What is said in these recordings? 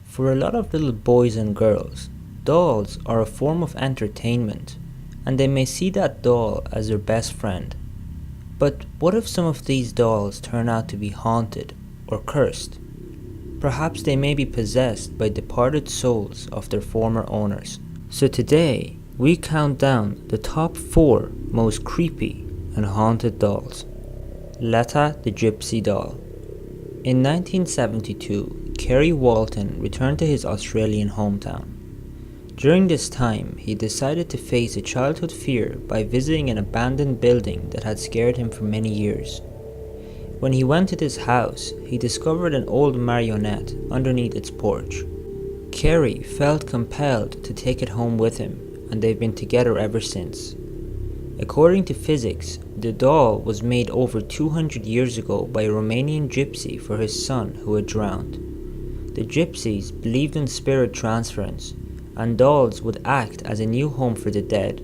For a lot of little boys and girls, dolls are a form of entertainment, and they may see that doll as their best friend. But what if some of these dolls turn out to be haunted or cursed? Perhaps they may be possessed by departed souls of their former owners. So today, we count down the top 4 most creepy and haunted dolls. Lata the Gypsy doll. In 1972, Kerry Walton returned to his Australian hometown. During this time, he decided to face a childhood fear by visiting an abandoned building that had scared him for many years. When he went to this house, he discovered an old marionette underneath its porch. Kerry felt compelled to take it home with him, and they've been together ever since. According to physics, the doll was made over 200 years ago by a Romanian gypsy for his son who had drowned. The gypsies believed in spirit transference, and dolls would act as a new home for the dead.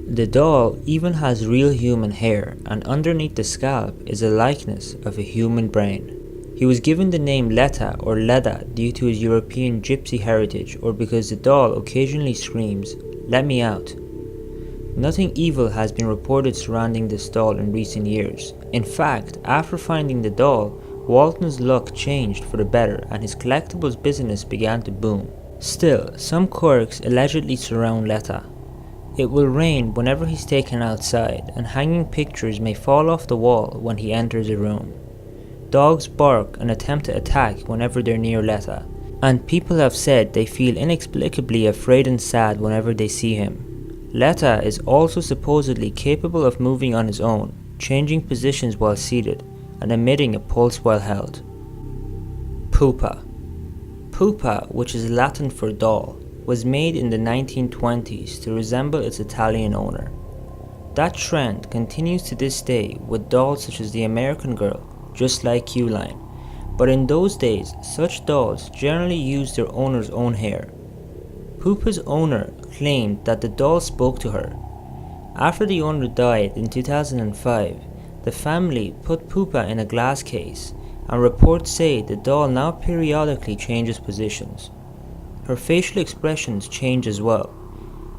The doll even has real human hair, and underneath the scalp is a likeness of a human brain. He was given the name Lata or Leda due to his European gypsy heritage, or because the doll occasionally screams, "Let me out." Nothing evil has been reported surrounding this doll in recent years. In fact, after finding the doll, Walton's luck changed for the better and his collectibles business began to boom. Still, some quirks allegedly surround Lata. It will rain whenever he's taken outside, and hanging pictures may fall off the wall when he enters a room. Dogs bark and attempt to attack whenever they're near Lata, and people have said they feel inexplicably afraid and sad whenever they see him. Lata is also supposedly capable of moving on his own, changing positions while seated, and emitting a pulse while held. Pupa. Pupa, which is Latin for doll, was made in the 1920s to resemble its Italian owner. That trend continues to this day with dolls such as the American Girl, Just Like You line, but in those days, such dolls generally used their owner's own hair. Pupa's owner claimed that the doll spoke to her. After the owner died in 2005, the family put Pupa in a glass case, and reports say the doll now periodically changes positions. Her facial expressions change as well,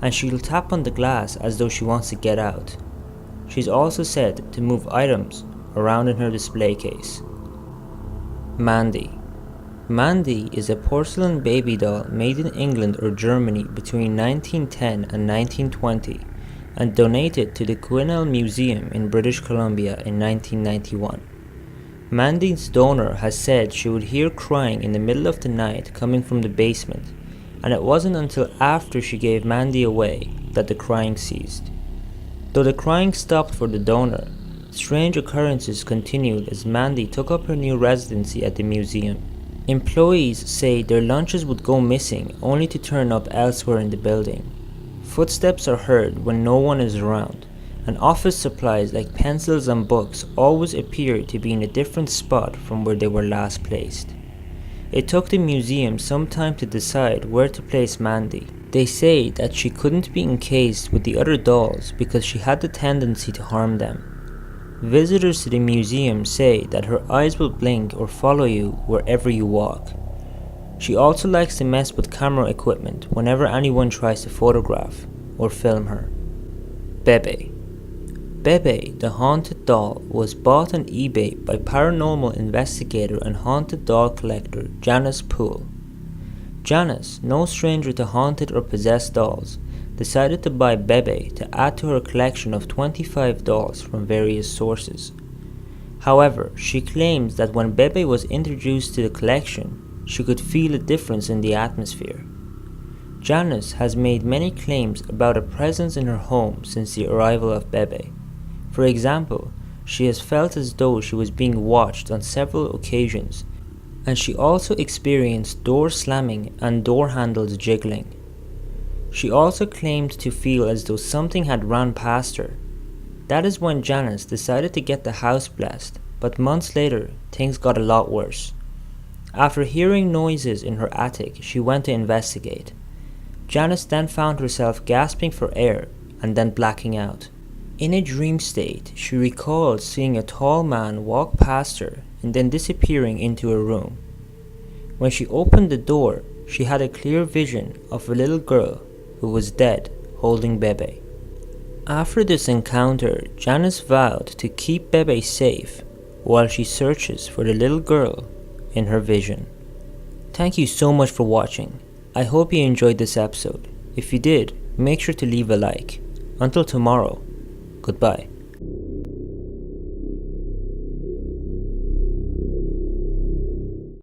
and she'll tap on the glass as though she wants to get out. She's also said to move items around in her display case. Mandy. Mandy is a porcelain baby doll made in England or Germany between 1910 and 1920 and donated to the Quinnell Museum in British Columbia in 1991. Mandy's donor has said she would hear crying in the middle of the night coming from the basement, and it wasn't until after she gave Mandy away that the crying ceased. Though the crying stopped for the donor, strange occurrences continued as Mandy took up her new residency at the museum. Employees say their lunches would go missing only to turn up elsewhere in the building. Footsteps are heard when no one is around, and office supplies like pencils and books always appear to be in a different spot from where they were last placed. It took the museum some time to decide where to place Mandy. They say that she couldn't be encased with the other dolls because she had the tendency to harm them. Visitors to the museum say that her eyes will blink or follow you wherever you walk. She also likes to mess with camera equipment whenever anyone tries to photograph or film her. Beby. Beby, the haunted doll, was bought on eBay by paranormal investigator and haunted doll collector Janice Poole. Janice, no stranger to haunted or possessed dolls, decided to buy Beby to add to her collection of 25 dolls from various sources. However, she claims that when Beby was introduced to the collection, she could feel a difference in the atmosphere. Janice has made many claims about a presence in her home since the arrival of Beby. For example, she has felt as though she was being watched on several occasions, and she also experienced door slamming and door handles jiggling. She also claimed to feel as though something had run past her. That is when Janice decided to get the house blessed, but months later, things got a lot worse. After hearing noises in her attic, she went to investigate. Janice then found herself gasping for air and then blacking out. In a dream state, she recalled seeing a tall man walk past her and then disappearing into a room. When she opened the door, she had a clear vision of a little girl who was dead, holding Beby. After this encounter, Janice vowed to keep Beby safe while she searches for the little girl in her vision. Thank you so much for watching. I hope you enjoyed this episode. If you did, make sure to leave a like. Until tomorrow, goodbye.